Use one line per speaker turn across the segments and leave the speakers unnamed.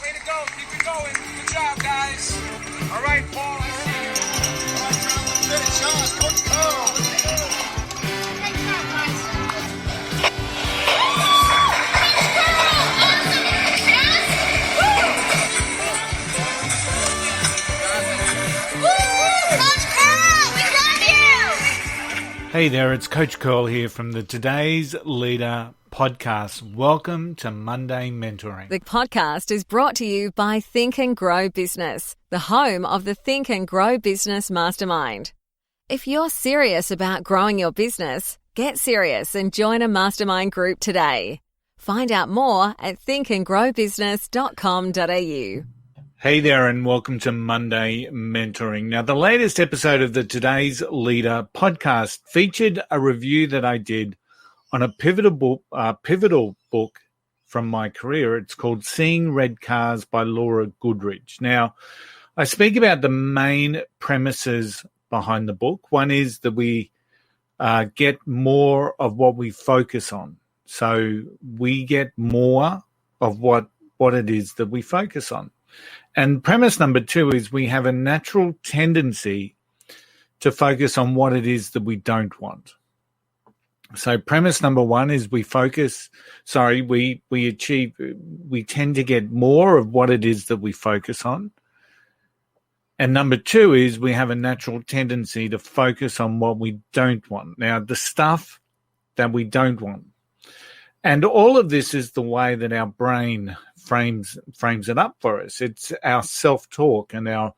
Way to go. Keep it going. Good job, guys. All right, Paul, I see you. All right, John, let's finish on. Coach Carl.
Great job, guys. Coach Carl, we love you!
Hey there, it's Coach Curl here from the Today's Leader podcast. Welcome to Monday Mentoring.
The podcast is brought to you by Think and Grow Business, the home of the Think and Grow Business Mastermind. If you're serious about growing your business, get serious and join a mastermind group today. Find out more at thinkandgrowbusiness.com.au.
Hey there, and welcome to Monday Mentoring. Now, the latest episode of the Today's Leader podcast featured a review that I did on a pivotal book from my career. It's called Seeing Red Cars by Laura Goodrich. Now, I speak about the main premises behind the book. One is that we get more of what we focus on. So we get more of what it is that we focus on. And premise number two is we have a natural tendency to focus on what it is that we don't want. So premise number one is we tend to get more of what it is that we focus on. And number two is we have a natural tendency to focus on what we don't want. Now, the stuff that we don't want. And all of this is the way that our brain frames it up for us. It's our self-talk and our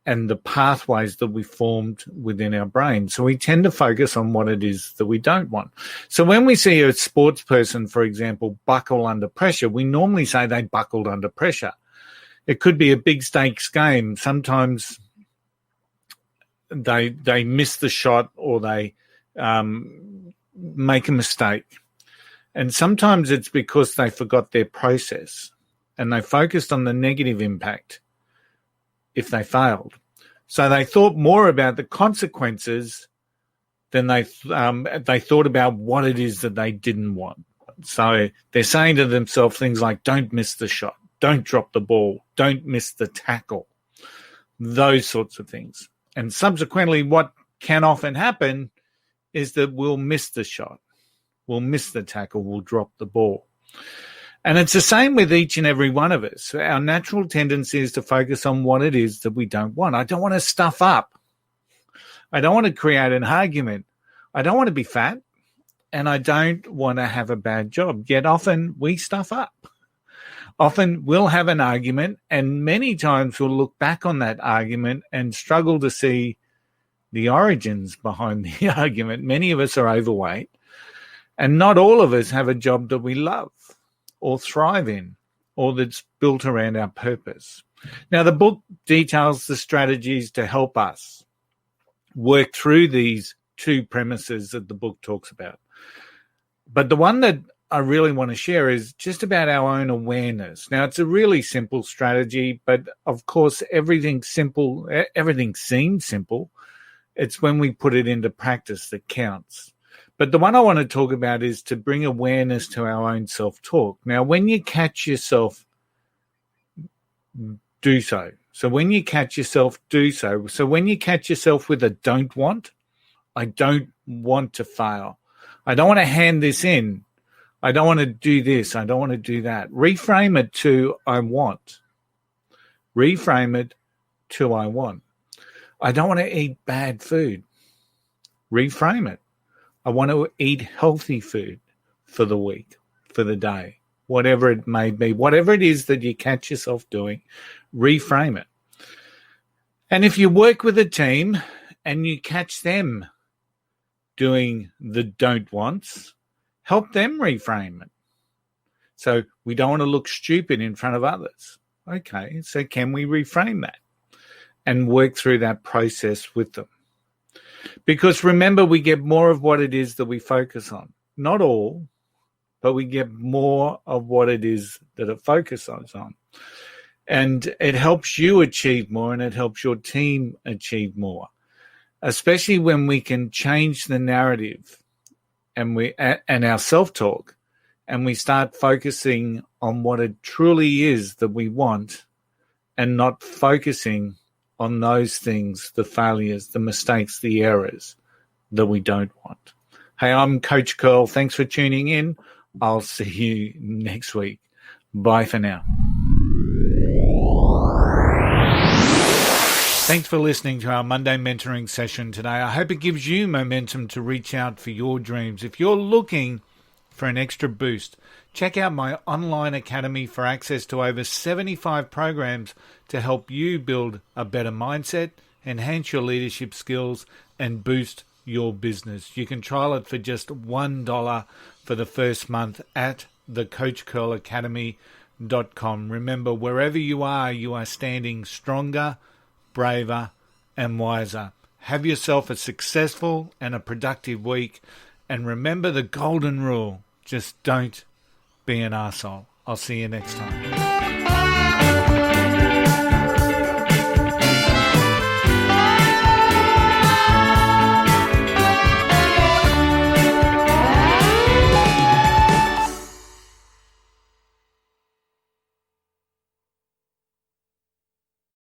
and the pathways that we formed within our brain. So we tend to focus on what it is that we don't want. So when we see a sports person, for example, buckle under pressure, we normally say they buckled under pressure. It could be a big stakes game. Sometimes they miss the shot or they make a mistake. And sometimes it's because they forgot their process and they focused on the negative impact if they failed. So they thought more about the consequences than they thought about what it is that they didn't want. So they're saying to themselves things like, don't miss the shot, don't drop the ball, don't miss the tackle, those sorts of things. And subsequently, what can often happen is that we'll miss the shot. We'll miss the tackle, we'll drop the ball. And it's the same with each and every one of us. Our natural tendency is to focus on what it is that we don't want. I don't want to stuff up. I don't want to create an argument. I don't want to be fat. And I don't want to have a bad job. Yet often we stuff up. Often we'll have an argument, and many times we'll look back on that argument and struggle to see the origins behind the argument. Many of us are overweight. And not all of us have a job that we love or thrive in or that's built around our purpose. Now, the book details the strategies to help us work through these two premises that the book talks about. But the one that I really want to share is just about our own awareness. Now, it's a really simple strategy, but of course, everything seems simple. It's when we put it into practice that counts. But the one I want to talk about is to bring awareness to our own self-talk. Now, when you catch yourself, do so. So when you catch yourself, do so. So when you catch yourself with a don't want, I don't want to fail. I don't want to hand this in. I don't want to do this. I don't want to do that. Reframe it to I want. Reframe it to I want. I don't want to eat bad food. Reframe it. I want to eat healthy food for the week, for the day, whatever it may be, whatever it is that you catch yourself doing, reframe it. And if you work with a team and you catch them doing the don't wants, help them reframe it. So we don't want to look stupid in front of others. Okay, so can we reframe that and work through that process with them? Because remember, we get more of what it is that we focus on. Not all, but we get more of what it is that it focuses on. And it helps you achieve more and it helps your team achieve more, especially when we can change the narrative and our self-talk and we start focusing on what it truly is that we want and not focusing on those things, the failures, the mistakes, the errors that we don't want. Hey, I'm Coach Curl. Thanks for tuning in. I'll see you next week. Bye for now. Thanks for listening to our Monday mentoring session today. I hope it gives you momentum to reach out for your dreams. If you're looking for an extra boost, check out my online academy for access to over 75 programs to help you build a better mindset, enhance your leadership skills, and boost your business. You can trial it for just $1 for the first month at thecoachcurlacademy.com. Remember, wherever you are standing stronger, braver, and wiser. Have yourself a successful and a productive week. And remember the golden rule. Just don't be an arsehole. I'll see you next time.